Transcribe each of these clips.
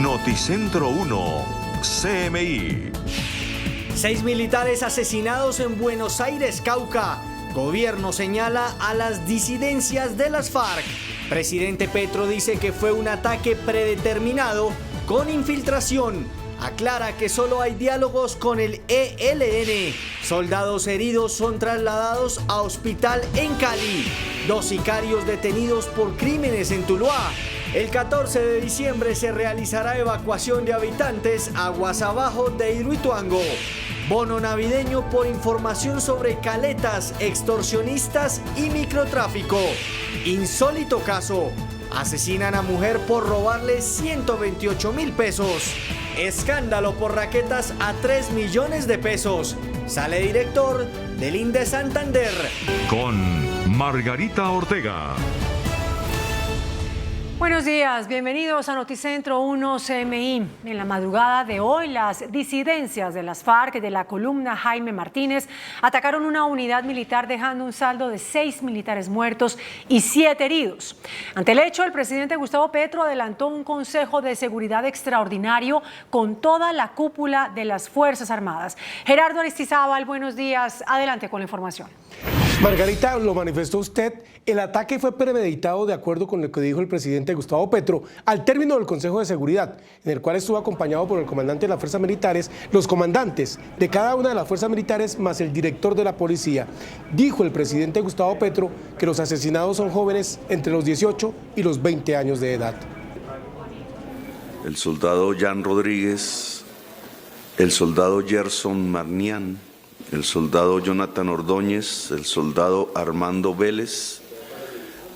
Noticentro 1, CMI. 6 militares asesinados en Buenos Aires, Cauca. Gobierno señala a las disidencias de las FARC. Presidente Petro dice que fue un ataque predeterminado con infiltración. Aclara que solo hay diálogos con el ELN. Soldados heridos son trasladados a hospital en Cali. 2 sicarios detenidos por crímenes en Tuluá. El 14 de diciembre se realizará evacuación de habitantes aguas abajo de Hidroituango. Bono navideño por información sobre caletas, extorsionistas y microtráfico. Insólito caso. Asesinan a mujer por robarle 128.000 pesos. Escándalo por raquetas a 3 millones de pesos. Sale director del INDE Santander. Con Margarita Ortega. Buenos días, bienvenidos a Noticentro 1 CMI. En la madrugada de hoy, las disidencias de las FARC de la columna Jaime Martínez atacaron una unidad militar dejando un saldo de 6 militares muertos y 7 heridos. Ante el hecho, el presidente Gustavo Petro adelantó un consejo de seguridad extraordinario con toda la cúpula de las Fuerzas Armadas. Gerardo Aristizábal, buenos días. Adelante con la información. Margarita, lo manifestó usted, el ataque fue premeditado de acuerdo con lo que dijo el presidente Gustavo Petro al término del Consejo de Seguridad, en el cual estuvo acompañado por el comandante de las Fuerzas Militares, los comandantes de cada una de las Fuerzas Militares más el director de la policía. Dijo el presidente Gustavo Petro que los asesinados son jóvenes entre los 18 y los 20 años de edad. El soldado Jan Rodríguez, el soldado Gerson Marnián, el soldado Jonathan Ordóñez, el soldado Armando Vélez,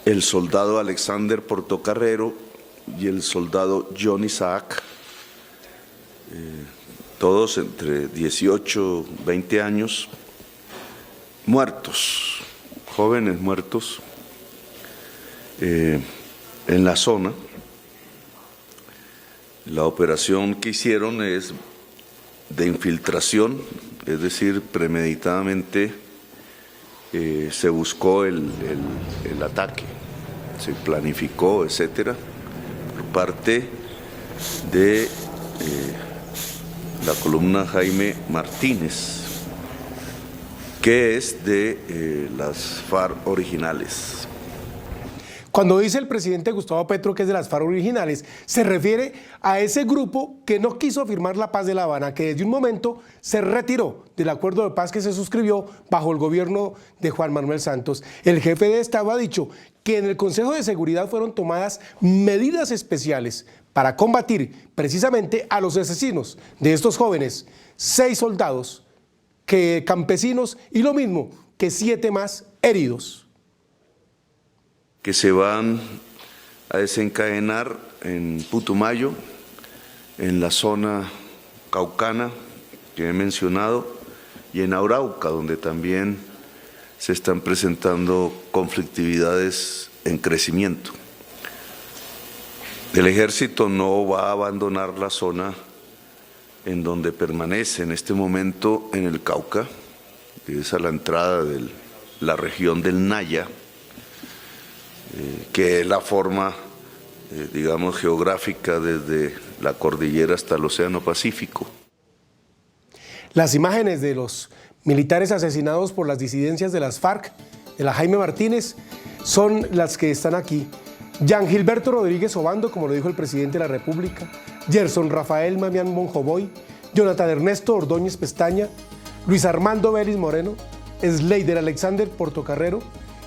el soldado Alexander Portocarrero y el soldado John Isaac, todos entre 18 y 20 años, muertos, jóvenes muertos en la zona. La operación que hicieron es de infiltración, es decir, premeditadamente se buscó el ataque, se planificó, etcétera, por parte de la columna Jaime Martínez, que es de las FARC originales. Cuando dice el presidente Gustavo Petro que es de las FARC originales, se refiere a ese grupo que no quiso firmar la paz de La Habana, que desde un momento se retiró del acuerdo de paz que se suscribió bajo el gobierno de Juan Manuel Santos. El jefe de Estado ha dicho que en el Consejo de Seguridad fueron tomadas medidas especiales para combatir precisamente a los asesinos de estos jóvenes, 6 soldados, campesinos y lo mismo que 7 más heridos. Que se van a desencadenar en Putumayo, en la zona caucana que he mencionado, y en Arauca, donde también se están presentando conflictividades en crecimiento. El ejército no va a abandonar la zona en donde permanece en este momento en el Cauca, que es a la entrada de la región del Naya, que es la forma, digamos, geográfica desde la cordillera hasta el Océano Pacífico. Las imágenes de los militares asesinados por las disidencias de las FARC, de la Jaime Martínez, son las que están aquí. Jean Gilberto Rodríguez Obando, como lo dijo el presidente de la República, Gerson Rafael Mamián Monjovoy, Jonathan Ernesto Ordóñez Pestaña, Luis Armando Vélez Moreno, Sleider Alexander Portocarrero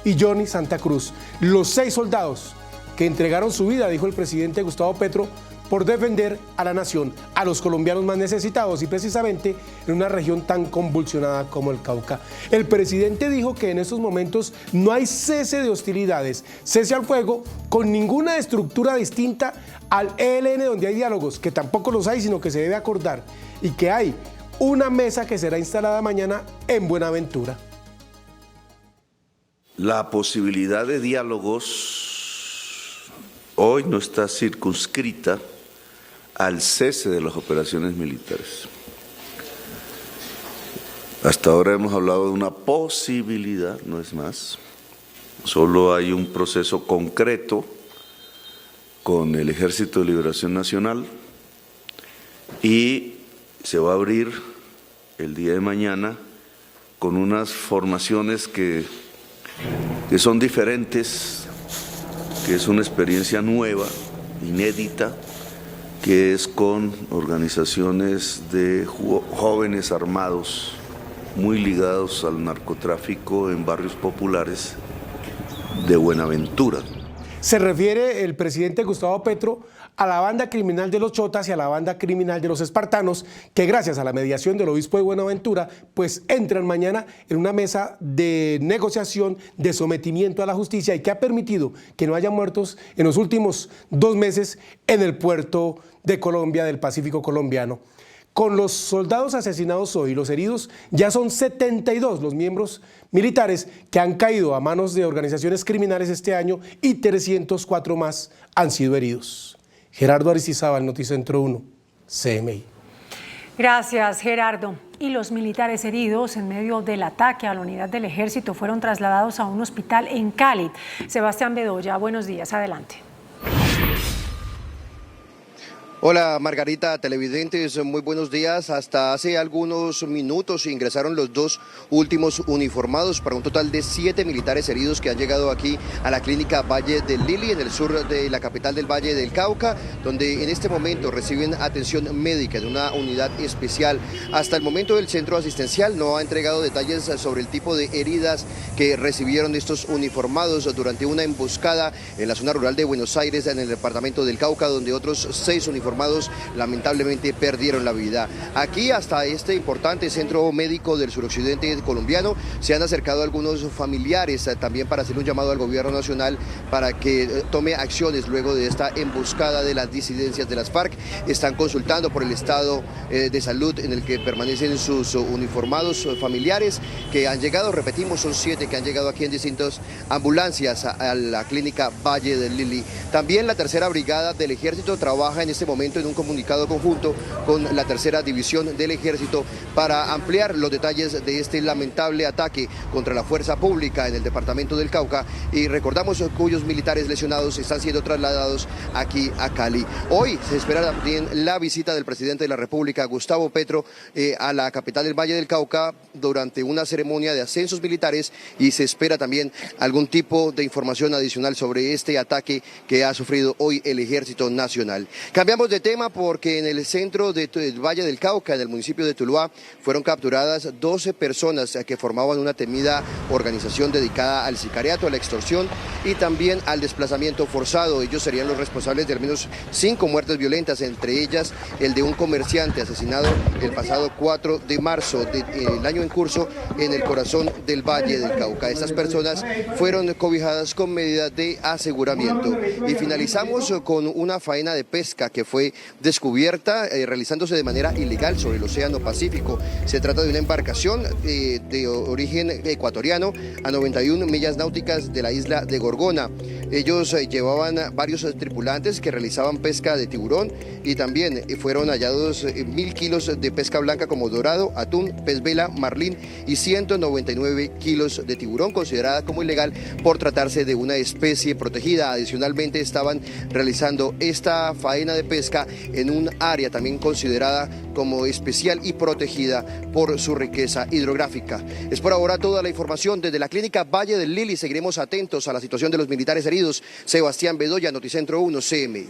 y Johnny Santa Cruz, los 6 soldados que entregaron su vida, dijo el presidente Gustavo Petro, por defender a la nación, a los colombianos más necesitados y precisamente en una región tan convulsionada como el Cauca. El presidente dijo que en estos momentos no hay cese de hostilidades, cese al fuego con ninguna estructura distinta al ELN donde hay diálogos, que tampoco los hay, sino que se debe acordar, y que hay una mesa que será instalada mañana en Buenaventura. La posibilidad de diálogos hoy no está circunscrita al cese de las operaciones militares. Hasta ahora hemos hablado de una posibilidad, no es más. Solo hay un proceso concreto con el Ejército de Liberación Nacional y se va a abrir el día de mañana con unas formaciones que son diferentes, que es una experiencia nueva, inédita, que es con organizaciones de jóvenes armados muy ligados al narcotráfico en barrios populares de Buenaventura. Se refiere el presidente Gustavo Petro a la banda criminal de los chotas y a la banda criminal de los espartanos, que gracias a la mediación del obispo de Buenaventura, pues entran mañana en una mesa de negociación, de sometimiento a la justicia, y que ha permitido que no haya muertos en los últimos 2 meses en el puerto de Colombia, del Pacífico colombiano. Con los soldados asesinados hoy, los heridos, ya son 72 los miembros militares que han caído a manos de organizaciones criminales este año y 304 más han sido heridos. Gerardo Aristizábal, Noticentro 1, CMI. Gracias, Gerardo. Y los militares heridos en medio del ataque a la unidad del ejército fueron trasladados a un hospital en Cali. Sebastián Bedoya, buenos días, adelante. Hola Margarita, televidentes, muy buenos días. Hasta hace algunos minutos ingresaron los 2 últimos uniformados para un total de 7 militares heridos que han llegado aquí a la clínica Valle del Lili, en el sur de la capital del Valle del Cauca, donde en este momento reciben atención médica de una unidad especial. Hasta el momento el centro asistencial no ha entregado detalles sobre el tipo de heridas que recibieron estos uniformados durante una emboscada en la zona rural de Buenos Aires, en el departamento del Cauca, donde otros 6 uniformados lamentablemente perdieron la vida. Aquí, hasta este importante centro médico del suroccidente colombiano, se han acercado algunos familiares también para hacer un llamado al gobierno nacional para que tome acciones luego de esta emboscada de las disidencias de las FARC. Están consultando por el estado de salud en el que permanecen sus uniformados familiares que han llegado, repetimos, son 7 que han llegado aquí en distintas ambulancias a la clínica Valle del Lili. También la tercera brigada del ejército trabaja en este momento en un comunicado conjunto con la tercera división del ejército para ampliar los detalles de este lamentable ataque contra la fuerza pública en el departamento del Cauca, y recordamos cuyos militares lesionados están siendo trasladados aquí a Cali. Hoy se espera también la visita del presidente de la República, Gustavo Petro, a la capital del Valle del Cauca durante una ceremonia de ascensos militares, y se espera también algún tipo de información adicional sobre este ataque que ha sufrido hoy el Ejército Nacional. Cambiamos de tema porque en el centro del Valle del Cauca, en el municipio de Tuluá, fueron capturadas 12 personas que formaban una temida organización dedicada al sicariato, a la extorsión y también al desplazamiento forzado. Ellos serían los responsables de al menos 5 muertes violentas, entre ellas el de un comerciante asesinado el pasado 4 de marzo del año en curso en el corazón del Valle del Cauca. Estas personas fueron cobijadas con medidas de aseguramiento. Y finalizamos con una faena de pesca que fue descubierta realizándose de manera ilegal sobre el Océano Pacífico. Se trata de una embarcación de origen ecuatoriano a 91 millas náuticas de la isla de Gorgona. Ellos llevaban varios tripulantes que realizaban pesca de tiburón, y también fueron hallados 1000 kilos de pesca blanca como dorado, atún, pez vela, marlín y 199 kilos de tiburón, considerada como ilegal por tratarse de una especie protegida. Adicionalmente estaban realizando esta faena de pesca en un área también considerada como especial y protegida por su riqueza hidrográfica. Es por ahora toda la información desde la clínica Valle del Lili. Seguiremos atentos a la situación de los militares heridos. Sebastián Bedoya, Noticentro 1, CMI.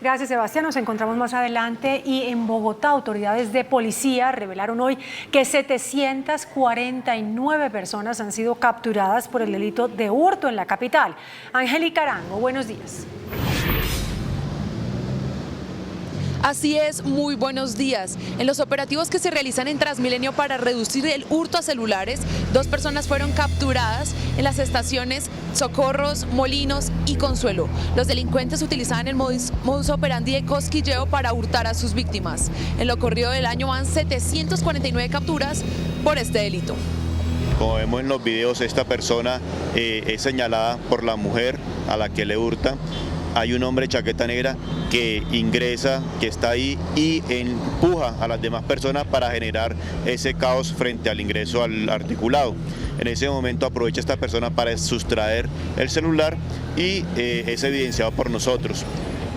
Gracias, Sebastián. Nos encontramos más adelante. Y en Bogotá, autoridades de policía revelaron hoy que 749 personas han sido capturadas por el delito de hurto en la capital. Angélica Arango, buenos días. Así es, muy buenos días. En los operativos que se realizan en Transmilenio para reducir el hurto a celulares, 2 personas fueron capturadas en las estaciones Socorros, Molinos y Consuelo. Los delincuentes utilizaban el modus operandi de cosquilleo para hurtar a sus víctimas. En lo corrido del año van 749 capturas por este delito. Como vemos en los videos, esta persona es señalada por la mujer a la que le hurta. Hay un hombre chaqueta negra que ingresa, que está ahí y empuja a las demás personas para generar ese caos frente al ingreso al articulado. En ese momento aprovecha esta persona para sustraer el celular y es evidenciado por nosotros.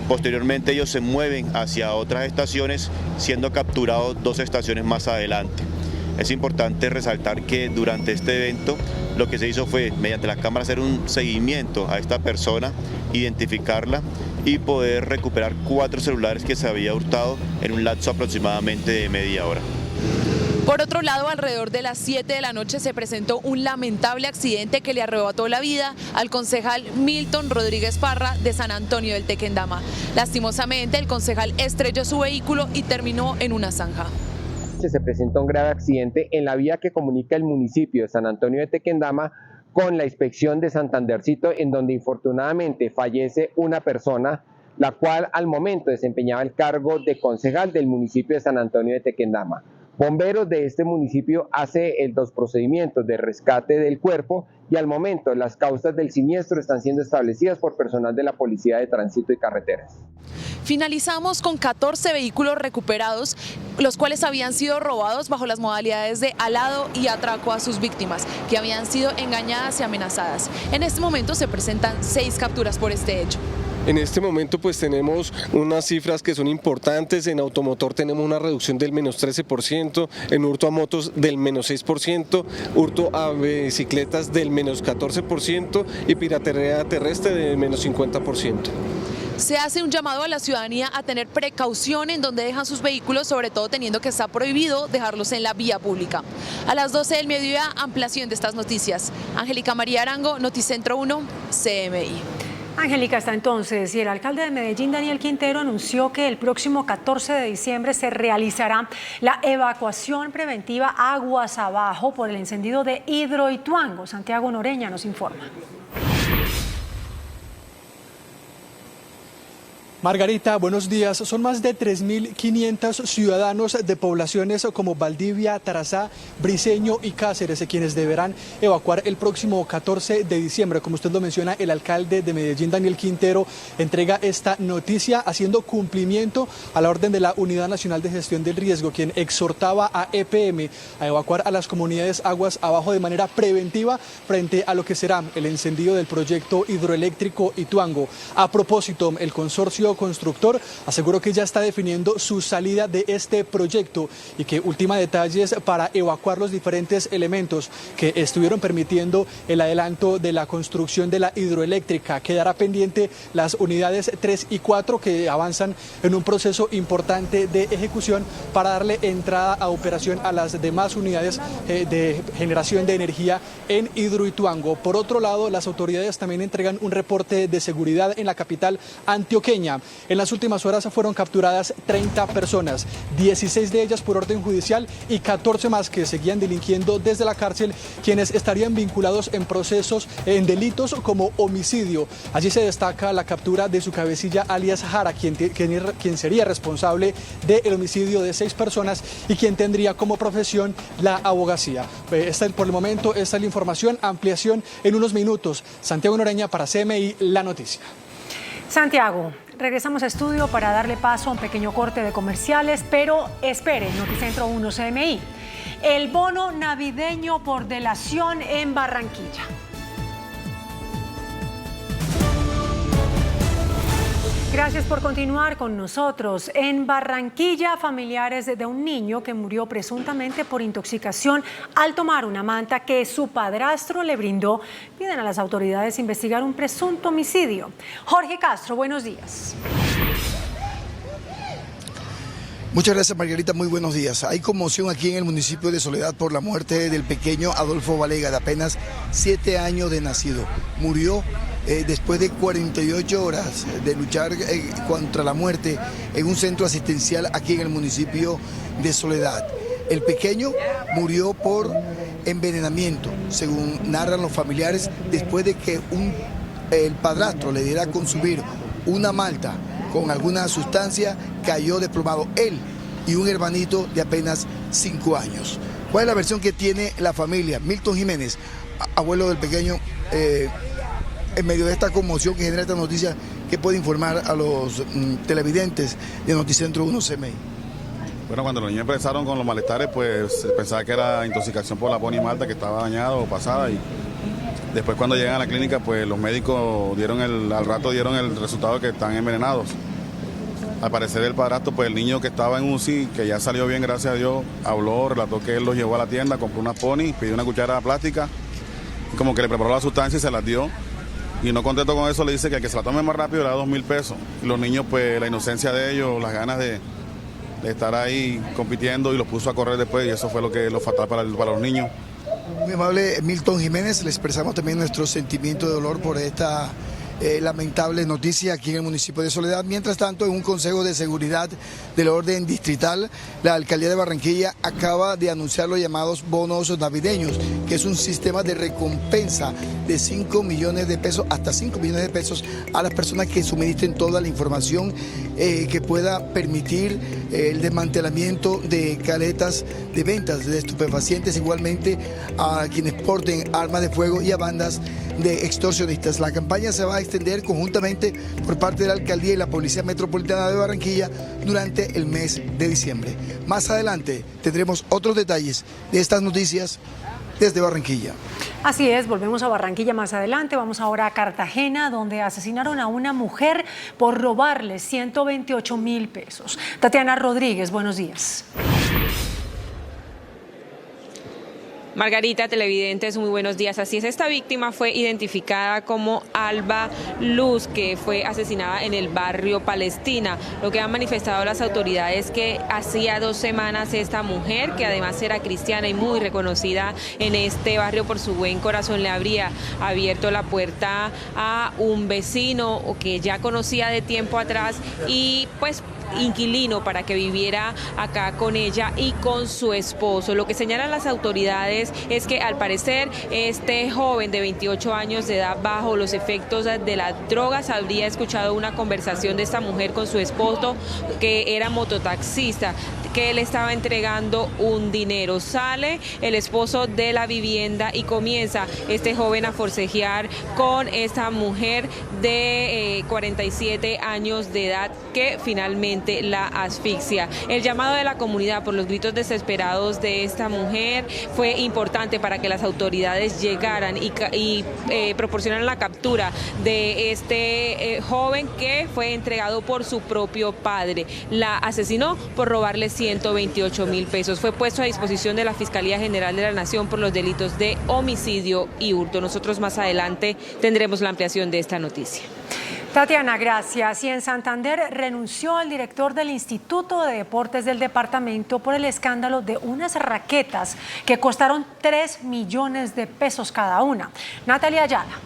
Posteriormente ellos se mueven hacia otras estaciones, siendo capturados 2 estaciones más adelante. Es importante resaltar que durante este evento lo que se hizo fue, mediante las cámaras, hacer un seguimiento a esta persona, identificarla y poder recuperar 4 celulares que se había hurtado en un lapso aproximadamente de media hora. Por otro lado, alrededor de las 7 de la noche se presentó un lamentable accidente que le arrebató la vida al concejal Milton Rodríguez Parra de San Antonio del Tequendama. Lastimosamente, el concejal estrelló su vehículo y terminó en una zanja. Se presentó un grave accidente en la vía que comunica el municipio de San Antonio de Tequendama con la inspección de Santandercito, en donde infortunadamente fallece una persona, la cual al momento desempeñaba el cargo de concejal del municipio de San Antonio de Tequendama. Bomberos de este municipio hace los procedimientos de rescate del cuerpo y al momento las causas del siniestro están siendo establecidas por personal de la Policía de Tránsito y Carreteras. Finalizamos con 14 vehículos recuperados, los cuales habían sido robados bajo las modalidades de alado y atraco a sus víctimas, que habían sido engañadas y amenazadas. En este momento se presentan 6 capturas por este hecho. En este momento pues tenemos unas cifras que son importantes. En automotor tenemos una reducción del -13%, en hurto a motos del -6%, hurto a bicicletas del -14% y piratería terrestre del -50%. Se hace un llamado a la ciudadanía a tener precaución en donde dejan sus vehículos, sobre todo teniendo que está prohibido dejarlos en la vía pública. A las 12 del mediodía, ampliación de estas noticias. Angélica María Arango, Noticentro 1, CMI. Angélica, hasta entonces, y el alcalde de Medellín, Daniel Quintero, anunció que el próximo 14 de diciembre se realizará la evacuación preventiva aguas abajo por el encendido de Hidroituango. Santiago Noreña nos informa. Margarita, buenos días. Son más de 3.500 ciudadanos de poblaciones como Valdivia, Tarazá, Briceño y Cáceres quienes deberán evacuar el próximo 14 de diciembre. Como usted lo menciona, el alcalde de Medellín, Daniel Quintero, entrega esta noticia haciendo cumplimiento a la orden de la Unidad Nacional de Gestión del Riesgo, quien exhortaba a EPM a evacuar a las comunidades aguas abajo de manera preventiva frente a lo que será el encendido del proyecto hidroeléctrico Ituango. A propósito, el consorcio constructor aseguró que ya está definiendo su salida de este proyecto y que ultima detalles para evacuar los diferentes elementos que estuvieron permitiendo el adelanto de la construcción de la hidroeléctrica. Quedará pendiente las unidades 3 y 4 que avanzan en un proceso importante de ejecución para darle entrada a operación a las demás unidades de generación de energía en Hidroituango. Por otro lado, las autoridades también entregan un reporte de seguridad en la capital antioqueña. En las últimas horas fueron capturadas 30 personas, 16 de ellas por orden judicial y 14 más que seguían delinquiendo desde la cárcel, quienes estarían vinculados en procesos, en delitos como homicidio. Allí se destaca la captura de su cabecilla alias Jara, quien sería responsable del homicidio de 6 personas y quien tendría como profesión la abogacía. Por el momento, esta es la información, ampliación en unos minutos. Santiago Noreña para CMI, La Noticia. Santiago, regresamos a estudio para darle paso a un pequeño corte de comerciales, pero espere, Noticentro 1 CMI. El bono navideño por delación en Barranquilla. Gracias por continuar con nosotros. En Barranquilla, familiares de un niño que murió presuntamente por intoxicación al tomar una manta que su padrastro le brindó, piden a las autoridades investigar un presunto homicidio. Jorge Castro, buenos días. Muchas gracias, Margarita, muy buenos días. Hay conmoción aquí en el municipio de Soledad por la muerte del pequeño Adolfo Valega, de apenas 7 años de nacido. Murió después de 48 horas de luchar contra la muerte en un centro asistencial aquí en el municipio de Soledad. El pequeño murió por envenenamiento, según narran los familiares, después de que el padrastro le diera a consumir una malta con alguna sustancia, cayó desplomado él y un hermanito de apenas 5 años. ¿Cuál es la versión que tiene la familia? Milton Jiménez, abuelo del pequeño, en medio de esta conmoción que genera esta noticia, ¿qué puede informar a los televidentes de Noticentro 1 CMI? Bueno, cuando los niños empezaron con los malestares, pues pensaba que era intoxicación por la pony malta, que estaba dañada o pasada, y después cuando llegan a la clínica, pues los médicos al rato dieron el resultado de que están envenenados. Al parecer el padrastro, pues el niño que estaba en UCI, que ya salió bien, gracias a Dios, habló, relató que él los llevó a la tienda, compró unas pony, pidió una cuchara plástica, como que le preparó la sustancia y se las dio. Y no contento con eso, le dice que el que se la tome más rápido le da 2.000 pesos. Y los niños, pues la inocencia de ellos, las ganas de estar ahí compitiendo, y los puso a correr después, y eso fue lo fatal para los niños. Muy amable Milton Jiménez, le expresamos también nuestro sentimiento de dolor por esta lamentable noticia aquí en el municipio de Soledad. Mientras tanto, en un consejo de seguridad del orden distrital, la alcaldía de Barranquilla acaba de anunciar los llamados bonos navideños, que es un sistema de recompensa de 5 millones de pesos, hasta 5 millones de pesos a las personas que suministren toda la información que pueda permitir el desmantelamiento de caletas de ventas de estupefacientes, igualmente a quienes porten armas de fuego y a bandas de extorsionistas. La campaña se va a extender conjuntamente por parte de la alcaldía y la Policía Metropolitana de Barranquilla durante el mes de diciembre. Más adelante tendremos otros detalles de estas noticias desde Barranquilla. Así es, volvemos a Barranquilla más adelante. Vamos ahora a Cartagena, donde asesinaron a una mujer por robarle 128.000 pesos. Tatiana Rodríguez, buenos días. Margarita, televidentes, muy buenos días. Así es, esta víctima fue identificada como Alba Luz, que fue asesinada en el barrio Palestina. Lo que han manifestado las autoridades que hacía 2 semanas esta mujer, que además era cristiana y muy reconocida en este barrio por su buen corazón, le habría abierto la puerta a un vecino que ya conocía de tiempo atrás y pues inquilino para que viviera acá con ella y con su esposo. Lo que señalan las autoridades es que al parecer este joven de 28 años de edad, bajo los efectos de las drogas, habría escuchado una conversación de esta mujer con su esposo, que era mototaxista, que él estaba entregando un dinero. Sale el esposo de la vivienda y comienza este joven a forcejear con esta mujer de 47 años de edad, que finalmente la asfixia. El llamado de la comunidad por los gritos desesperados de esta mujer fue importante para que las autoridades llegaran y proporcionaran la captura de este joven, que fue entregado por su propio padre. La asesinó por robarle 128.000 pesos. Fue puesto a disposición de la Fiscalía General de la Nación por los delitos de homicidio y hurto. Nosotros más adelante tendremos la ampliación de esta noticia. Tatiana, gracias. Y en Santander renunció el director del Instituto de Deportes del departamento por el escándalo de unas raquetas que costaron 3 millones de pesos cada una. Natalia Ayala.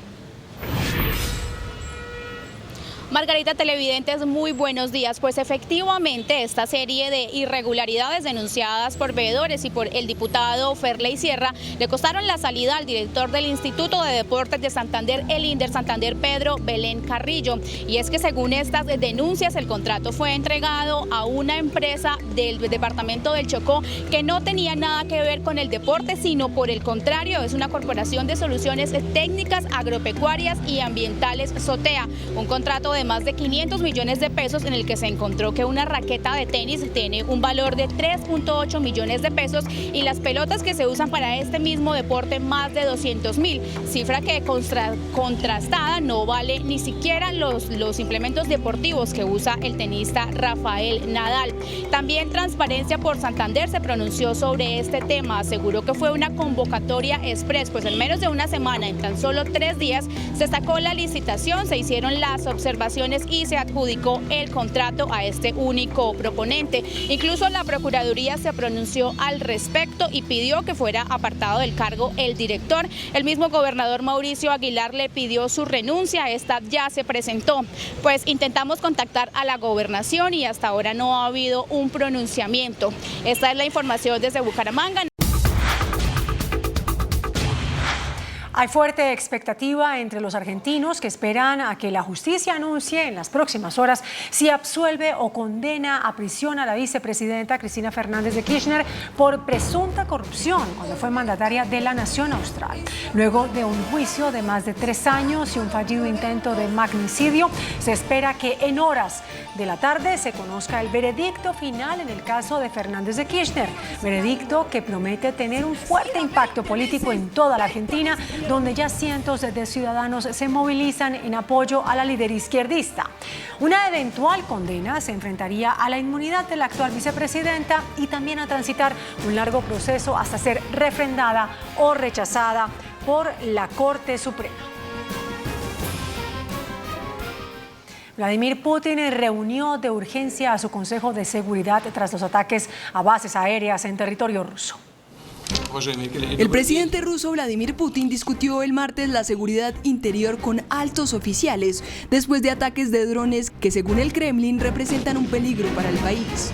Margarita, televidentes, muy buenos días. Pues efectivamente esta serie de irregularidades denunciadas por veedores y por el diputado Ferley Sierra le costaron la salida al director del Instituto de Deportes de Santander, el INDER Santander, Pedro Belén Carrillo. Y es que según estas denuncias, el contrato fue entregado a una empresa del departamento del Chocó que no tenía nada que ver con el deporte, sino por el contrario, es una corporación de soluciones técnicas agropecuarias y ambientales, SOTEA, un contrato de más de 500 millones de pesos en el que se encontró que una raqueta de tenis tiene un valor de 3.8 millones de pesos y las pelotas que se usan para este mismo deporte más de 200.000, cifra que contrastada no vale ni siquiera los implementos deportivos que usa el tenista Rafael Nadal. También Transparencia por Santander se pronunció sobre este tema, aseguró que fue una convocatoria express, pues en menos de una semana, en tan solo 3 días, se sacó la licitación, se hicieron las observaciones y se adjudicó el contrato a este único proponente. Incluso la Procuraduría se pronunció al respecto y pidió que fuera apartado del cargo el director. El mismo gobernador Mauricio Aguilar le pidió su renuncia, esta ya se presentó. Pues intentamos contactar a la gobernación y hasta ahora no ha habido un pronunciamiento. Esta es la información desde Bucaramanga. Hay fuerte expectativa entre los argentinos que esperan a que la justicia anuncie en las próximas horas si absuelve o condena a prisión a la vicepresidenta Cristina Fernández de Kirchner por presunta corrupción cuando fue mandataria de la nación austral. Luego de un juicio de más de 3 años y un fallido intento de magnicidio, se espera que en horas de la tarde se conozca el veredicto final en el caso de Fernández de Kirchner, veredicto que promete tener un fuerte impacto político en toda la Argentina, donde ya cientos de ciudadanos se movilizan en apoyo a la líder izquierdista. Una eventual condena se enfrentaría a la inmunidad de la actual vicepresidenta y también a transitar un largo proceso hasta ser refrendada o rechazada por la Corte Suprema. Vladimir Putin reunió de urgencia a su Consejo de Seguridad tras los ataques a bases aéreas en territorio ruso. El presidente ruso Vladimir Putin discutió el martes la seguridad interior con altos oficiales después de ataques de drones que, según el Kremlin, representan un peligro para el país.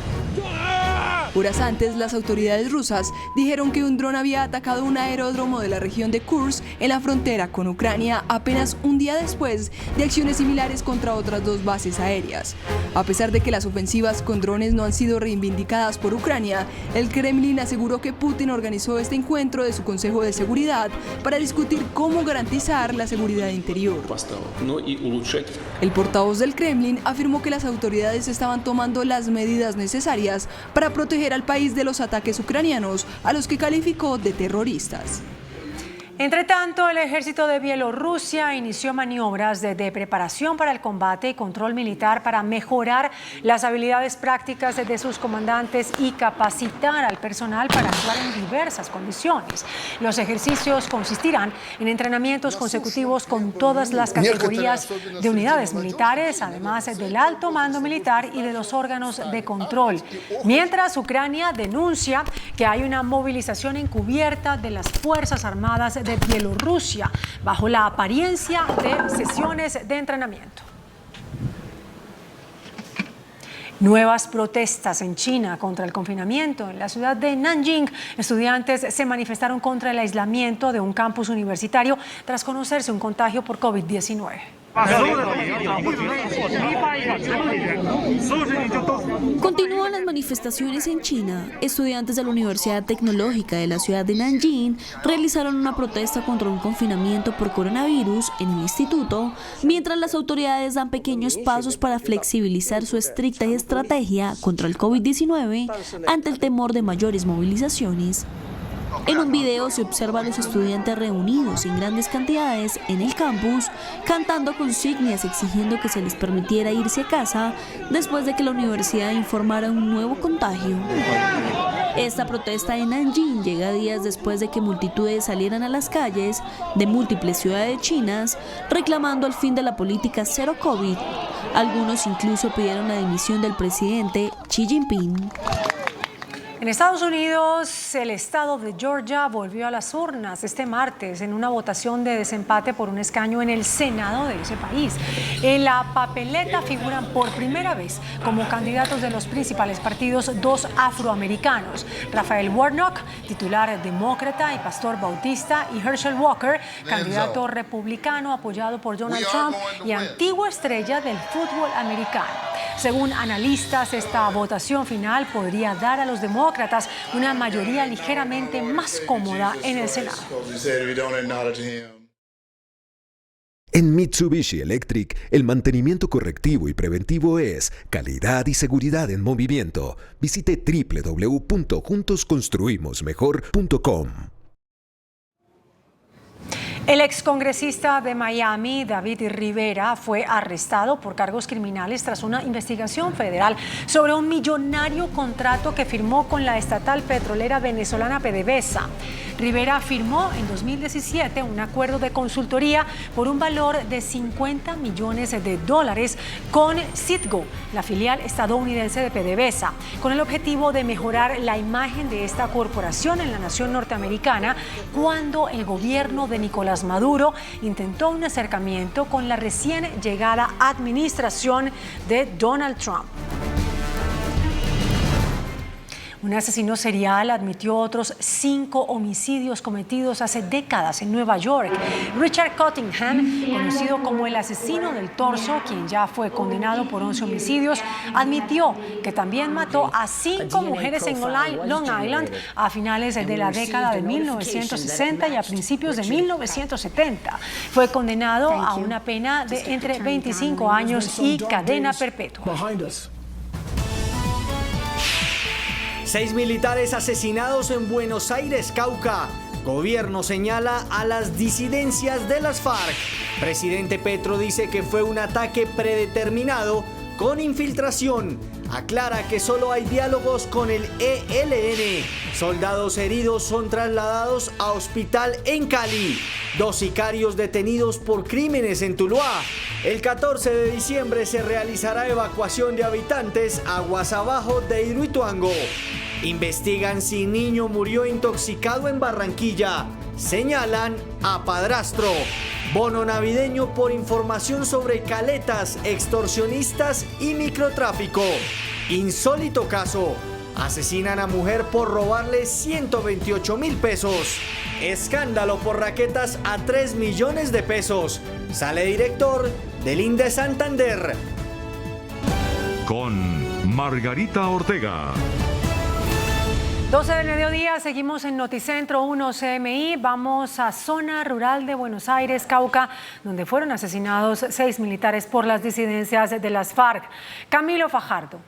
Horas antes, las autoridades rusas dijeron que un dron había atacado un aeródromo de la región de Kursk en la frontera con Ucrania apenas un día después de acciones similares contra otras dos bases aéreas. A pesar de que las ofensivas con drones no han sido reivindicadas por Ucrania, el Kremlin aseguró que Putin organizó este encuentro de su Consejo de Seguridad para discutir cómo garantizar la seguridad interior. El portavoz del Kremlin afirmó que las autoridades estaban tomando las medidas necesarias para proteger al país de los ataques ucranianos, a los que calificó de terroristas. Entre tanto, el ejército de Bielorrusia inició maniobras de preparación para el combate y control militar para mejorar las habilidades prácticas de sus comandantes y capacitar al personal para actuar en diversas condiciones. Los ejercicios consistirán en entrenamientos consecutivos con todas las categorías de unidades militares, además del alto mando militar y de los órganos de control. Mientras, Ucrania denuncia que hay una movilización encubierta de las Fuerzas Armadas de Bielorrusia bajo la apariencia de sesiones de entrenamiento. Nuevas protestas en China contra el confinamiento. En la ciudad de Nanjing, estudiantes se manifestaron contra el aislamiento de un campus universitario tras conocerse un contagio por COVID-19. Continúan las manifestaciones en China. Estudiantes de la Universidad Tecnológica de la ciudad de Nanjing realizaron una protesta contra un confinamiento por coronavirus en el instituto, mientras las autoridades dan pequeños pasos para flexibilizar su estricta estrategia contra el COVID-19 ante el temor de mayores movilizaciones. En un video se observa a los estudiantes reunidos en grandes cantidades en el campus, cantando consignas exigiendo que se les permitiera irse a casa después de que la universidad informara un nuevo contagio. Esta protesta en Nanjing llega días después de que multitudes salieran a las calles de múltiples ciudades chinas reclamando el fin de la política cero COVID. Algunos incluso pidieron la dimisión del presidente Xi Jinping. En Estados Unidos, el estado de Georgia volvió a las urnas este martes en una votación de desempate por un escaño en el Senado de ese país. En la papeleta figuran por primera vez como candidatos de los principales partidos dos afroamericanos, Raphael Warnock, titular demócrata y pastor bautista, y Herschel Walker, candidato republicano apoyado por Donald Trump y antigua estrella del fútbol americano. Según analistas, esta votación final podría dar a los demócratas una mayoría ligeramente más cómoda en el Senado. En Mitsubishi Electric, el mantenimiento correctivo y preventivo es calidad y seguridad en movimiento. Visite www.juntosconstruimosmejor.com. El excongresista de Miami, David Rivera, fue arrestado por cargos criminales tras una investigación federal sobre un millonario contrato que firmó con la estatal petrolera venezolana PDVSA. Rivera firmó en 2017 un acuerdo de consultoría por un valor de $50 millones con Citgo, la filial estadounidense de PDVSA, con el objetivo de mejorar la imagen de esta corporación en la nación norteamericana cuando el gobierno de Nicolás Maduro intentó un acercamiento con la recién llegada administración de Donald Trump. Un asesino serial admitió otros 5 homicidios cometidos hace décadas en Nueva York. Richard Cottingham, conocido como el asesino del torso, quien ya fue condenado por 11 homicidios, admitió que también mató a 5 mujeres en Long Island a finales de la década de 1960 y a principios de 1970. Fue condenado a una pena de entre 25 años y cadena perpetua. 6 militares asesinados en Buenos Aires, Cauca. Gobierno señala a las disidencias de las FARC. Presidente Petro dice que fue un ataque predeterminado con infiltración. Aclara que solo hay diálogos con el ELN. Soldados heridos son trasladados a hospital en Cali. 2 sicarios detenidos por crímenes en Tuluá. El 14 de diciembre se realizará evacuación de habitantes aguas abajo de Hidroituango. Investigan si niño murió intoxicado en Barranquilla. Señalan a padrastro. Bono navideño por información sobre caletas, extorsionistas y microtráfico. Insólito caso. Asesinan a mujer por robarle 128.000 pesos. Escándalo por raquetas a 3 millones de pesos. Sale director del INDE Santander. Con Margarita Ortega. 12 del mediodía, seguimos en Noticentro 1 CMI. Vamos a zona rural de Buenos Aires, Cauca, donde fueron asesinados 6 militares por las disidencias de las FARC. Camilo Fajardo.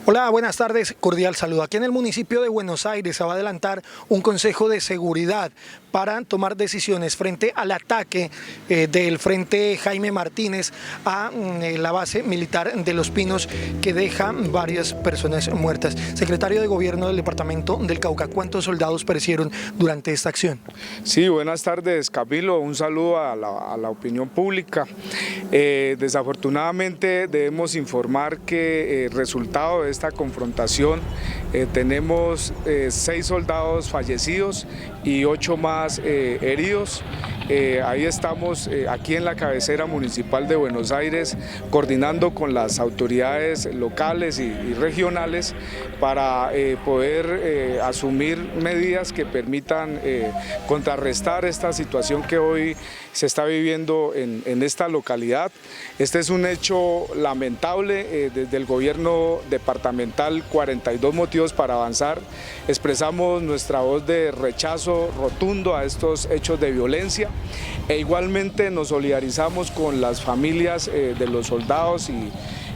Hola, buenas tardes, cordial saludo. Aquí en el municipio de Buenos Aires se va a adelantar un consejo de seguridad para tomar decisiones frente al ataque del Frente Jaime Martínez a la base militar de Los Pinos, que deja varias personas muertas. Secretario de Gobierno del Departamento del Cauca, ¿cuántos soldados perecieron durante esta acción? Sí, buenas tardes, Camilo. Un saludo a la opinión pública. Desafortunadamente debemos informar que resultado de esta confrontación tenemos 6 soldados fallecidos y 8 más heridos. Ahí estamos aquí en la cabecera municipal de Buenos Aires, coordinando con las autoridades locales y regionales para poder asumir medidas que permitan contrarrestar esta situación que hoy se está viviendo en esta localidad. Este es un hecho lamentable. Desde el gobierno departamental, 42 motivos para avanzar. Expresamos nuestra voz de rechazo rotundo a estos hechos de violencia e igualmente nos solidarizamos con las familias de los soldados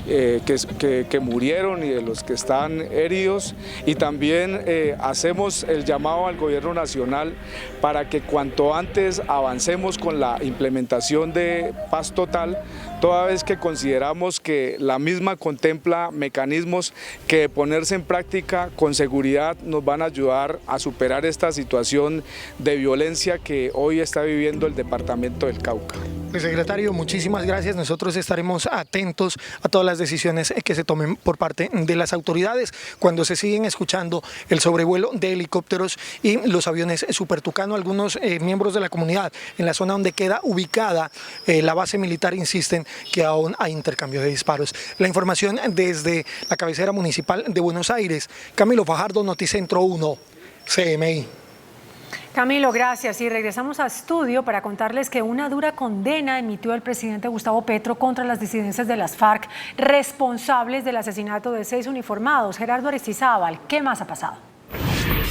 que murieron y de los que están heridos, y también hacemos el llamado al gobierno nacional para que cuanto antes avancemos con la implementación de paz total, toda vez que consideramos que la misma contempla mecanismos que de ponerse en práctica con seguridad nos van a ayudar a superar esta situación de violencia que hoy está viviendo el departamento del Cauca. Secretario, muchísimas gracias. Nosotros estaremos atentos a todas las decisiones que se tomen por parte de las autoridades cuando se siguen escuchando el sobrevuelo de helicópteros y los aviones Super Tucano. Algunos miembros de la comunidad en la zona donde queda ubicada la base militar insisten que aún hay intercambio de disparos. La información desde la cabecera municipal de Buenos Aires. Camilo Fajardo, Noticentro 1, CMI. Camilo, gracias. Y regresamos a estudio para contarles que una dura condena emitió el presidente Gustavo Petro contra las disidencias de las FARC responsables del asesinato de 6 uniformados. Gerardo Aristizábal, ¿qué más ha pasado?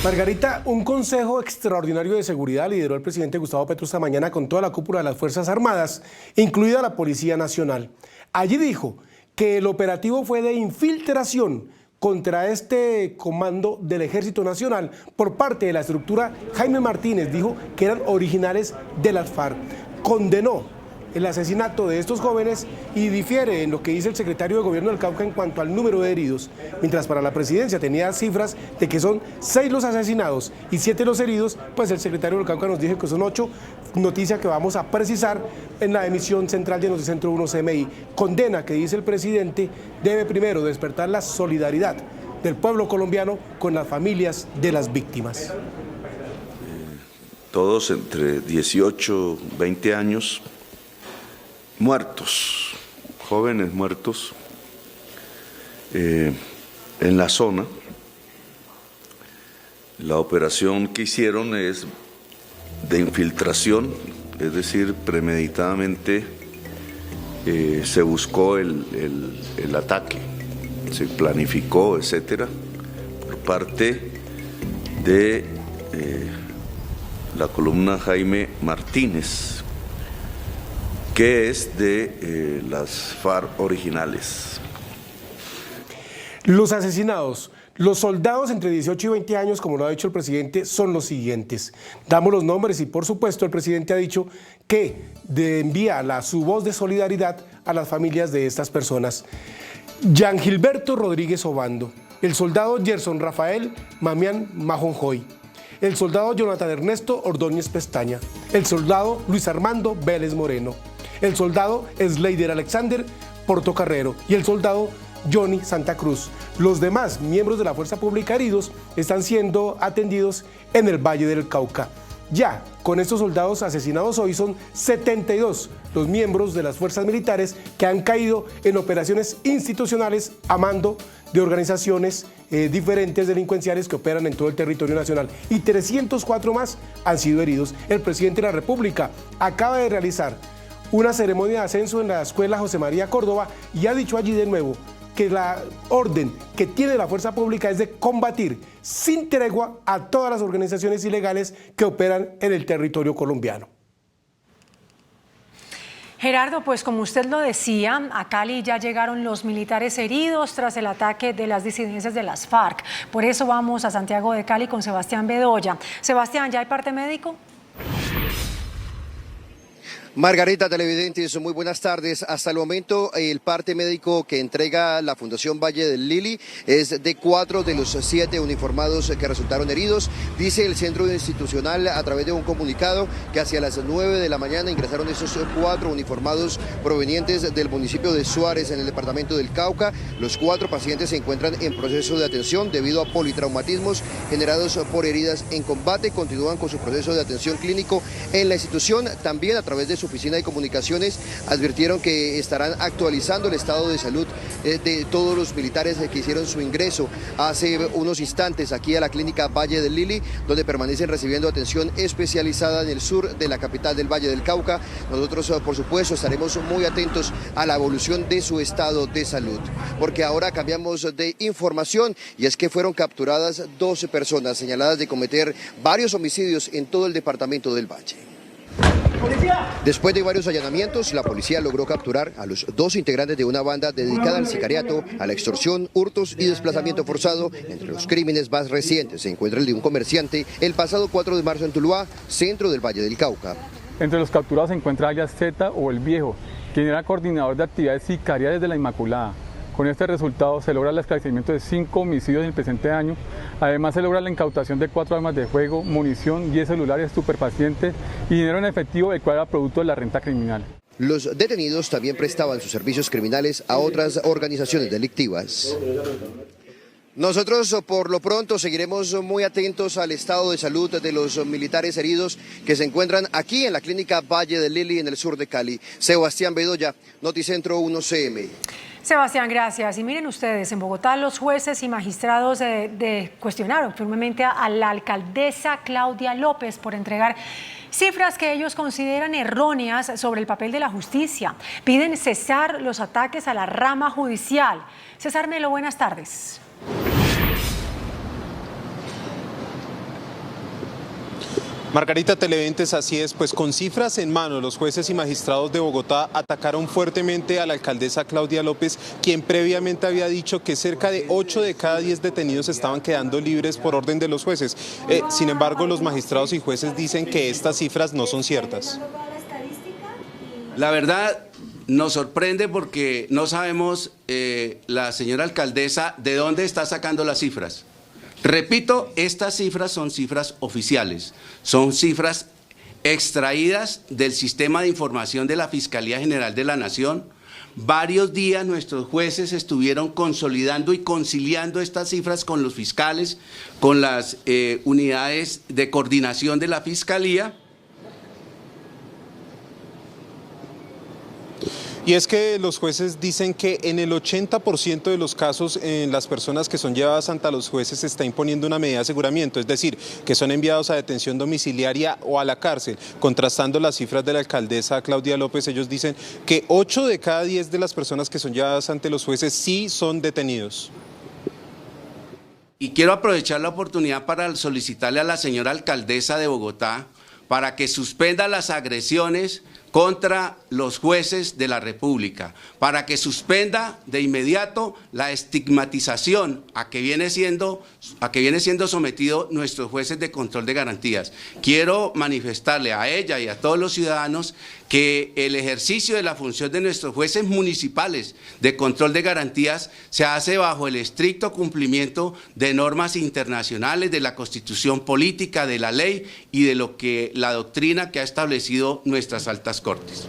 Margarita, un consejo extraordinario de seguridad lideró el presidente Gustavo Petro esta mañana con toda la cúpula de las Fuerzas Armadas, incluida la Policía Nacional. Allí dijo que el operativo fue de infiltración contra este comando del Ejército Nacional por parte de la estructura Jaime Martínez. Dijo que eran originales de las FARC. Condenó el asesinato de estos jóvenes y difiere en lo que dice el secretario de Gobierno del Cauca en cuanto al número de heridos, mientras para la presidencia tenía cifras de que son 6 los asesinados y 7 los heridos, pues el secretario del Cauca nos dijo que son 8, noticia que vamos a precisar en la emisión central de Noticentro 1 CMI. Condena que dice el presidente debe primero despertar la solidaridad del pueblo colombiano con las familias de las víctimas. Todos entre 18 y 20 años, muertos, jóvenes muertos en la zona. La operación que hicieron es de infiltración, es decir, premeditadamente se buscó el ataque, se planificó, etcétera, por parte de la columna Jaime Martínez, que es de las FARC originales. Los asesinados, los soldados entre 18 y 20 años, como lo ha dicho el presidente, son los siguientes. Damos los nombres y, por supuesto, el presidente ha dicho que envía su voz de solidaridad a las familias de estas personas. Jean Gilberto Rodríguez Obando, el soldado Gerson Rafael Mamián Majonjoy, el soldado Jonathan Ernesto Ordóñez Pestaña, el soldado Luis Armando Vélez Moreno, el soldado Sleider Alexander Portocarrero y el soldado Johnny Santa Cruz. Los demás miembros de la Fuerza Pública heridos están siendo atendidos en el Valle del Cauca. Ya con estos soldados asesinados hoy son 72 los miembros de las fuerzas militares que han caído en operaciones institucionales a mando de organizaciones diferentes delincuenciales que operan en todo el territorio nacional, y 304 más han sido heridos. El presidente de la República acaba de realizar una ceremonia de ascenso en la Escuela José María Córdoba y ha dicho allí de nuevo que la orden que tiene la fuerza pública es de combatir sin tregua a todas las organizaciones ilegales que operan en el territorio colombiano. Gerardo, pues como usted lo decía, a Cali ya llegaron los militares heridos tras el ataque de las disidencias de las FARC. Por eso vamos a Santiago de Cali con Sebastián Bedoya. Sebastián, ¿ya hay parte médico? Margarita, televidentes, muy buenas tardes. Hasta el momento, el parte médico que entrega la Fundación Valle del Lili es de 4 de los 7 uniformados que resultaron heridos. Dice el centro institucional a través de un comunicado que hacia las 9 de la mañana ingresaron esos 4 uniformados provenientes del municipio de Suárez en el departamento del Cauca. Los 4 pacientes se encuentran en proceso de atención debido a politraumatismos generados por heridas en combate. Continúan con su proceso de atención clínico en la institución. También a través de su oficina de comunicaciones advirtieron que estarán actualizando el estado de salud de todos los militares que hicieron su ingreso hace unos instantes aquí a la clínica Valle del Lili, donde permanecen recibiendo atención especializada en el sur de la capital del Valle del Cauca. Nosotros, por supuesto, estaremos muy atentos a la evolución de su estado de salud, porque ahora cambiamos de información y es que fueron capturadas 12 personas señaladas de cometer varios homicidios en todo el departamento del Valle. Después de varios allanamientos, la policía logró capturar a los 2 integrantes de una banda dedicada al sicariato, a la extorsión, hurtos y desplazamiento forzado. Entre los crímenes más recientes se encuentra el de un comerciante el pasado 4 de marzo en Tuluá, centro del Valle del Cauca. Entre los capturados se encuentra alias Z o el Viejo, quien era coordinador de actividades sicariales de la Inmaculada. Con este resultado se logra el esclarecimiento de 5 homicidios en el presente año. Además se logra la incautación de 4 armas de fuego, munición, 10 celulares estupefacientes y dinero en efectivo, el cual era producto de la renta criminal. Los detenidos también prestaban sus servicios criminales a otras organizaciones delictivas. Nosotros por lo pronto seguiremos muy atentos al estado de salud de los militares heridos que se encuentran aquí en la clínica Valle del Lili en el sur de Cali. Sebastián Bedoya, Noticentro 1CM. Sebastián, gracias. Y miren ustedes, en Bogotá los jueces y magistrados cuestionaron firmemente a la alcaldesa Claudia López por entregar cifras que ellos consideran erróneas sobre el papel de la justicia. Piden cesar los ataques a la rama judicial. César Melo, buenas tardes. Margarita, televidentes, así es, pues con cifras en mano, los jueces y magistrados de Bogotá atacaron fuertemente a la alcaldesa Claudia López, quien previamente había dicho que cerca de 8 de cada 10 detenidos estaban quedando libres por orden de los jueces. Sin embargo, los magistrados y jueces dicen que estas cifras no son ciertas. La verdad nos sorprende porque no sabemos la señora alcaldesa de dónde está sacando las cifras. Repito, estas cifras son cifras oficiales, son cifras extraídas del sistema de información de la Fiscalía General de la Nación. Varios días nuestros jueces estuvieron consolidando y conciliando estas cifras con los fiscales, con las unidades de coordinación de la Fiscalía. Y es que los jueces dicen que en el 80% de los casos en las personas que son llevadas ante los jueces se está imponiendo una medida de aseguramiento, es decir, que son enviados a detención domiciliaria o a la cárcel. Contrastando las cifras de la alcaldesa Claudia López, ellos dicen que 8 de cada 10 de las personas que son llevadas ante los jueces sí son detenidos. Y quiero aprovechar la oportunidad para solicitarle a la señora alcaldesa de Bogotá para que suspenda las agresiones contra los jueces de la República, para que suspenda de inmediato la estigmatización a que viene siendo sometido nuestros jueces de control de garantías. Quiero manifestarle a ella y a todos los ciudadanos que el ejercicio de la función de nuestros jueces municipales de control de garantías se hace bajo el estricto cumplimiento de normas internacionales, de la Constitución política, de la ley y de lo que la doctrina que ha establecido nuestras altas cortes.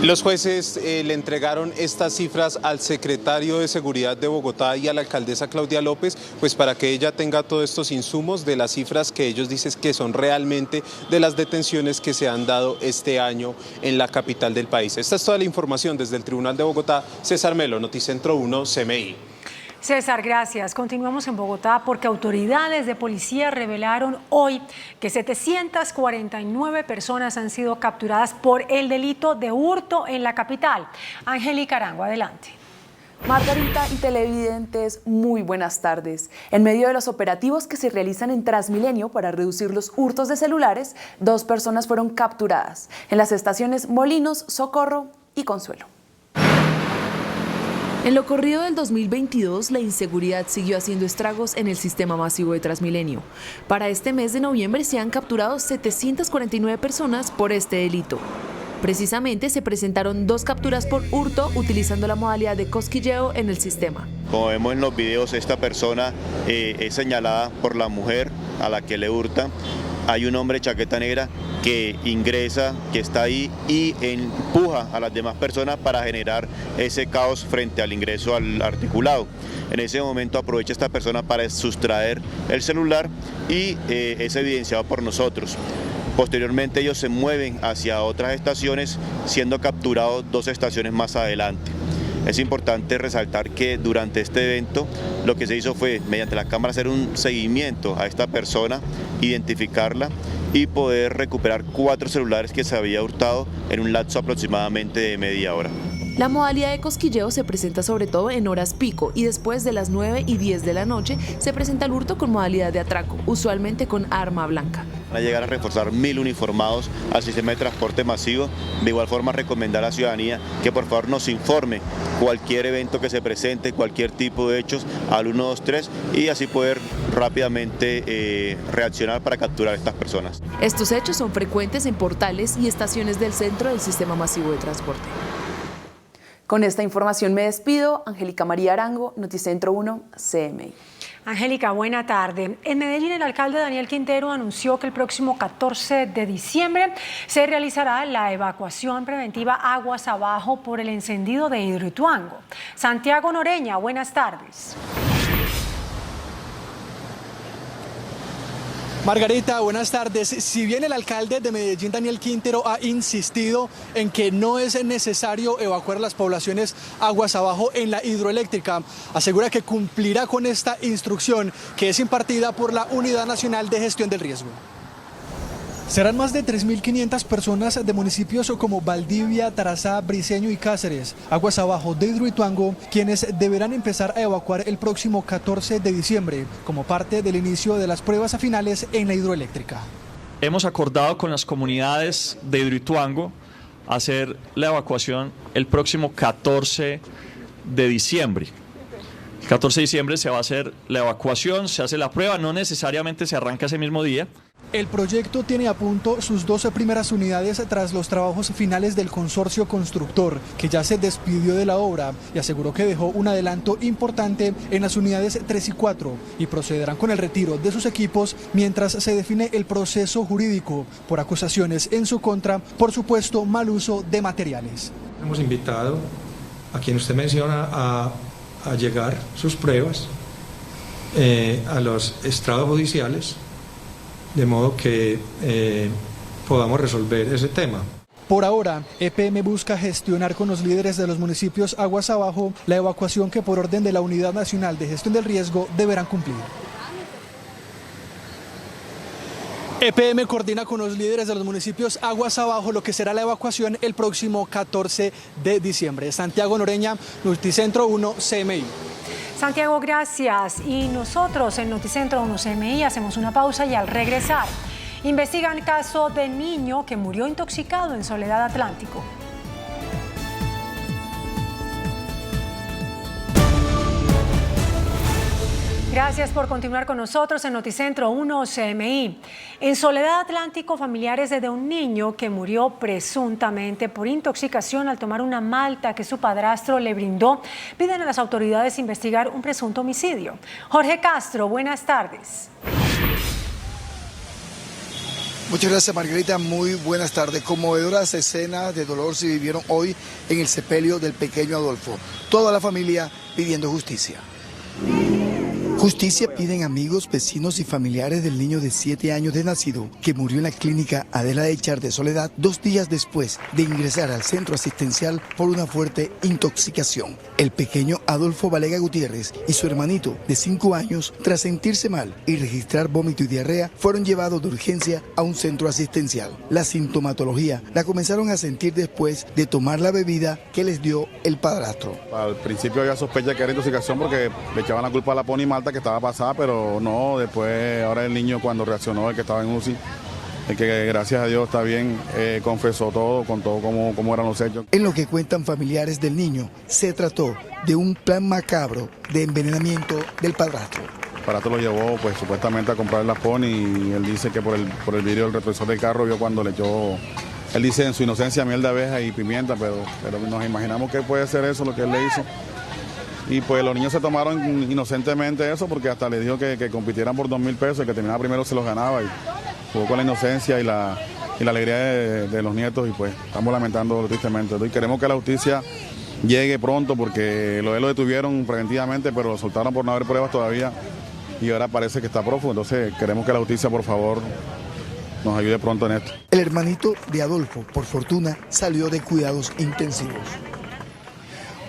Los jueces le entregaron estas cifras al secretario de Seguridad de Bogotá y a la alcaldesa Claudia López, pues para que ella tenga todos estos insumos de las cifras que ellos dicen que son realmente de las detenciones que se han dado este año en la capital del país. Esta es toda la información desde el Tribunal de Bogotá. César Melo, Noticentro 1, CMI. César, gracias. Continuamos en Bogotá porque autoridades de policía revelaron hoy que 749 personas han sido capturadas por el delito de hurto en la capital. Angélica Arango, adelante. Margarita y televidentes, muy buenas tardes. En medio de los operativos que se realizan en Transmilenio para reducir los hurtos de celulares, 2 personas fueron capturadas en las estaciones Molinos, Socorro y Consuelo. En lo corrido del 2022, la inseguridad siguió haciendo estragos en el sistema masivo de Transmilenio. Para este mes de noviembre se han capturado 749 personas por este delito. Precisamente se presentaron 2 capturas por hurto utilizando la modalidad de cosquilleo en el sistema. Como vemos en los videos, esta persona es señalada por la mujer a la que le hurta. Hay un hombre chaqueta negra que ingresa, que está ahí y empuja a las demás personas para generar ese caos frente al ingreso al articulado. En ese momento aprovecha esta persona para sustraer el celular y es evidenciado por nosotros. Posteriormente ellos se mueven hacia otras estaciones, siendo capturados 2 estaciones más adelante. Es importante resaltar que durante este evento lo que se hizo fue, mediante la cámara, hacer un seguimiento a esta persona, identificarla y poder recuperar 4 celulares que se había hurtado en un lapso aproximadamente de media hora. La modalidad de cosquilleo se presenta sobre todo en horas pico y después de las 9 y 10 de la noche se presenta el hurto con modalidad de atraco, usualmente con arma blanca. Van a llegar a reforzar 1000 uniformados al sistema de transporte masivo. De igual forma recomendar a la ciudadanía que por favor nos informe cualquier evento que se presente, cualquier tipo de hechos al 123 y así poder rápidamente reaccionar para capturar a estas personas. Estos hechos son frecuentes en portales y estaciones del centro del sistema masivo de transporte. Con esta información me despido. Angélica María Arango, Noticentro 1, CMI. Angélica, buena tarde. En Medellín, el alcalde Daniel Quintero anunció que el próximo 14 de diciembre se realizará la evacuación preventiva aguas abajo por el encendido de Hidroituango. Santiago Noreña, buenas tardes. Margarita, buenas tardes. Si bien el alcalde de Medellín, Daniel Quintero, ha insistido en que no es necesario evacuar las poblaciones aguas abajo en la hidroeléctrica, asegura que cumplirá con esta instrucción que es impartida por la Unidad Nacional de Gestión del Riesgo. Serán más de 3.500 personas de municipios como Valdivia, Tarazá, Briceño y Cáceres, aguas abajo de Hidroituango, quienes deberán empezar a evacuar el próximo 14 de diciembre, como parte del inicio de las pruebas finales en la hidroeléctrica. Hemos acordado con las comunidades de Hidroituango hacer la evacuación el próximo 14 de diciembre. El 14 de diciembre se va a hacer la evacuación, se hace la prueba, no necesariamente se arranca ese mismo día. El proyecto tiene a punto sus 12 primeras unidades tras los trabajos finales del consorcio constructor, que ya se despidió de la obra y aseguró que dejó un adelanto importante en las unidades 3 y 4 y procederán con el retiro de sus equipos mientras se define el proceso jurídico por acusaciones en su contra por supuesto mal uso de materiales. Hemos invitado a quien usted menciona a llegar sus pruebas a los estrados judiciales, de modo que podamos resolver ese tema. Por ahora, EPM busca gestionar con los líderes de los municipios aguas abajo la evacuación que por orden de la Unidad Nacional de Gestión del Riesgo deberán cumplir. EPM coordina con los líderes de los municipios aguas abajo lo que será la evacuación el próximo 14 de diciembre. Santiago Noreña, Noticentro 1, CMI. Santiago, gracias. Y nosotros en Noticentro 1 CMI hacemos una pausa y al regresar Investigan caso de niño que murió intoxicado en Soledad Atlántico. Gracias por continuar con nosotros en Noticentro 1 CMI. En Soledad Atlántico, familiares de un niño que murió presuntamente por intoxicación al tomar una malta que su padrastro le brindó, piden a las autoridades investigar un presunto homicidio. Jorge Castro, buenas tardes. Muchas gracias, Margarita. Muy buenas tardes. Conmovedoras escenas de dolor se vivieron hoy en el sepelio del pequeño Adolfo. Toda la familia pidiendo justicia. Justicia piden amigos, vecinos y familiares del niño de 7 años de nacido que murió en la clínica Adela de Char de Soledad 2 días después de ingresar al centro asistencial por una fuerte intoxicación. El pequeño Adolfo Valega Gutiérrez y su hermanito de 5 años, tras sentirse mal y registrar vómito y diarrea, fueron llevados de urgencia a un centro asistencial. La sintomatología la comenzaron a sentir después de tomar la bebida que les dio el padrastro. Al principio había sospecha que era intoxicación porque le echaban la culpa a la Pony Malta que estaba pasada, pero no, después ahora el niño cuando reaccionó, el que estaba en UCI, el que gracias a Dios está bien, confesó todo, contó cómo eran los hechos. En lo que cuentan familiares del niño, se trató de un plan macabro de envenenamiento del padrastro. El padrastro lo llevó pues supuestamente a comprar las Pony y él dice que por el vidrio del retrovisor del carro vio cuando le echó, él dice en su inocencia miel de abeja y pimienta, pero nos imaginamos que puede ser eso lo que él le hizo. Y pues los niños se tomaron inocentemente eso porque hasta le dijo que compitieran por 2.000 pesos, el que terminaba primero se los ganaba y jugó con la inocencia y la alegría de los nietos y pues estamos lamentando tristemente. Y queremos que la justicia llegue pronto porque lo detuvieron preventivamente pero lo soltaron por no haber pruebas todavía y ahora parece que está prófugo, entonces queremos que la justicia por favor nos ayude pronto en esto. El hermanito de Adolfo, por fortuna, salió de cuidados intensivos.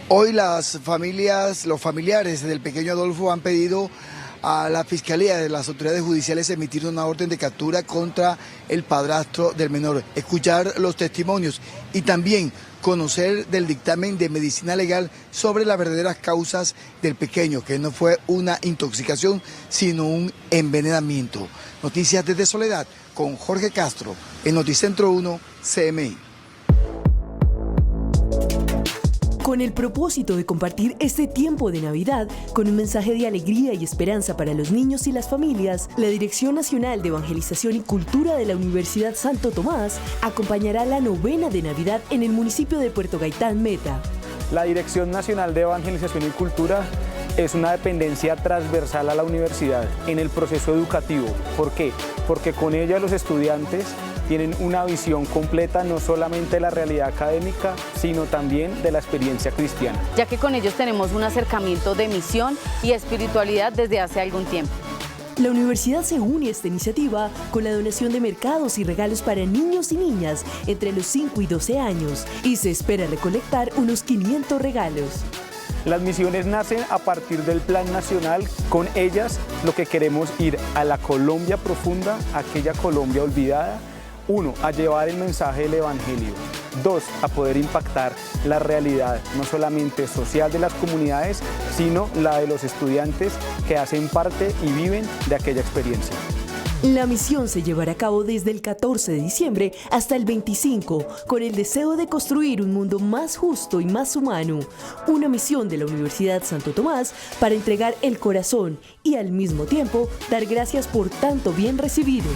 Hoy los familiares del pequeño Adolfo han pedido a la Fiscalía de las autoridades judiciales emitir una orden de captura contra el padrastro del menor, escuchar los testimonios y también conocer del dictamen de medicina legal sobre las verdaderas causas del pequeño, que no fue una intoxicación, sino un envenenamiento. Noticias desde Soledad con Jorge Castro en Noticentro 1 CMI. Con el propósito de compartir este tiempo de Navidad con un mensaje de alegría y esperanza para los niños y las familias, la Dirección Nacional de Evangelización y Cultura de la Universidad Santo Tomás acompañará la novena de Navidad en el municipio de Puerto Gaitán, Meta. La Dirección Nacional de Evangelización y Cultura es una dependencia transversal a la universidad en el proceso educativo. ¿Por qué? Porque con ella los estudiantes tienen una visión completa no solamente de la realidad académica, sino también de la experiencia cristiana. Ya que con ellos tenemos un acercamiento de misión y espiritualidad desde hace algún tiempo. La universidad se une a esta iniciativa con la donación de mercados y regalos para niños y niñas entre los 5 y 12 años y se espera recolectar unos 500 regalos. Las misiones nacen a partir del Plan Nacional. Con ellas lo que queremos ir a la Colombia profunda, aquella Colombia olvidada. 1, a llevar el mensaje del Evangelio. 2, a poder impactar la realidad, no solamente social de las comunidades, sino la de los estudiantes que hacen parte y viven de aquella experiencia. La misión se llevará a cabo desde el 14 de diciembre hasta el 25, con el deseo de construir un mundo más justo y más humano. Una misión de la Universidad Santo Tomás para entregar el corazón y al mismo tiempo dar gracias por tanto bien recibido.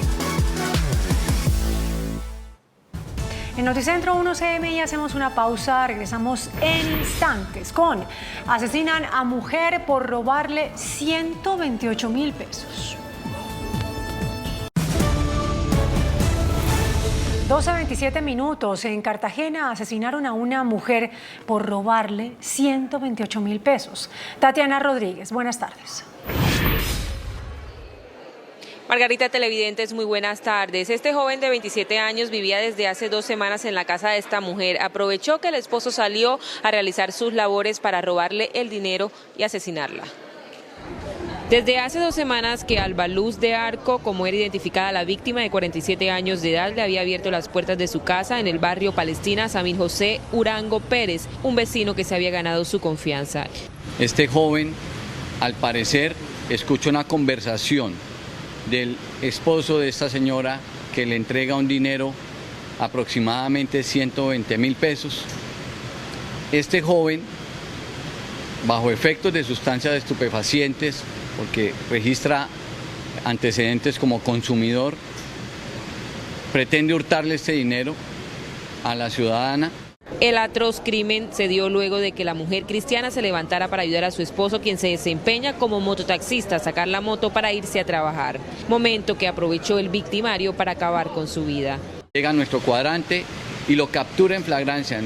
En Noticentro 1 CMI hacemos una pausa, regresamos en instantes con asesinan a mujer por robarle 128.000 pesos. 12:27 minutos. En Cartagena asesinaron a una mujer por robarle 128.000 pesos. Tatiana Rodríguez, buenas tardes. Margarita, televidentes, muy buenas tardes. Este joven de 27 años vivía desde hace 2 semanas en la casa de esta mujer. Aprovechó que el esposo salió a realizar sus labores para robarle el dinero y asesinarla. Desde hace 2 semanas que Alba Luz de Arco, como era identificada la víctima de 47 años de edad, le había abierto las puertas de su casa en el barrio Palestina Samir José Urango Pérez, un vecino que se había ganado su confianza. Este joven, al parecer, escuchó una conversación del esposo de esta señora que le entrega un dinero, aproximadamente 120.000 pesos. Este joven, bajo efectos de sustancias estupefacientes, porque registra antecedentes como consumidor, pretende hurtarle este dinero a la ciudadana. El atroz crimen se dio luego de que la mujer cristiana se levantara para ayudar a su esposo, quien se desempeña como mototaxista, a sacar la moto para irse a trabajar, momento que aprovechó el victimario para acabar con su vida. Llega a nuestro cuadrante y lo captura en flagrancia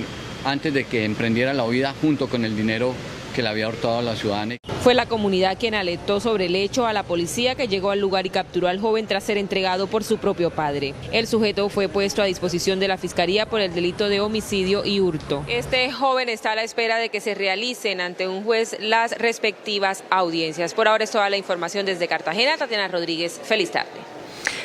antes de que emprendiera la huida junto con el dinero que le había hurtado a la ciudadana. Fue la comunidad quien alertó sobre el hecho a la policía, que llegó al lugar y capturó al joven tras ser entregado por su propio padre. El sujeto fue puesto a disposición de la Fiscalía por el delito de homicidio y hurto. Este joven está a la espera de que se realicen ante un juez las respectivas audiencias. Por ahora es toda la información desde Cartagena. Tatiana Rodríguez, feliz tarde.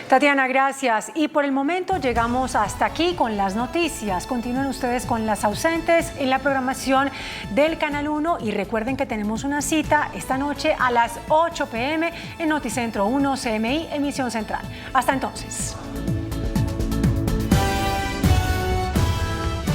Tatiana, gracias. Y por el momento llegamos hasta aquí con las noticias. Continúen ustedes con Las Ausentes en la programación del Canal 1 y recuerden que tenemos una cita esta noche a las 8 p.m. en Noticentro 1 CMI, emisión central. Hasta entonces.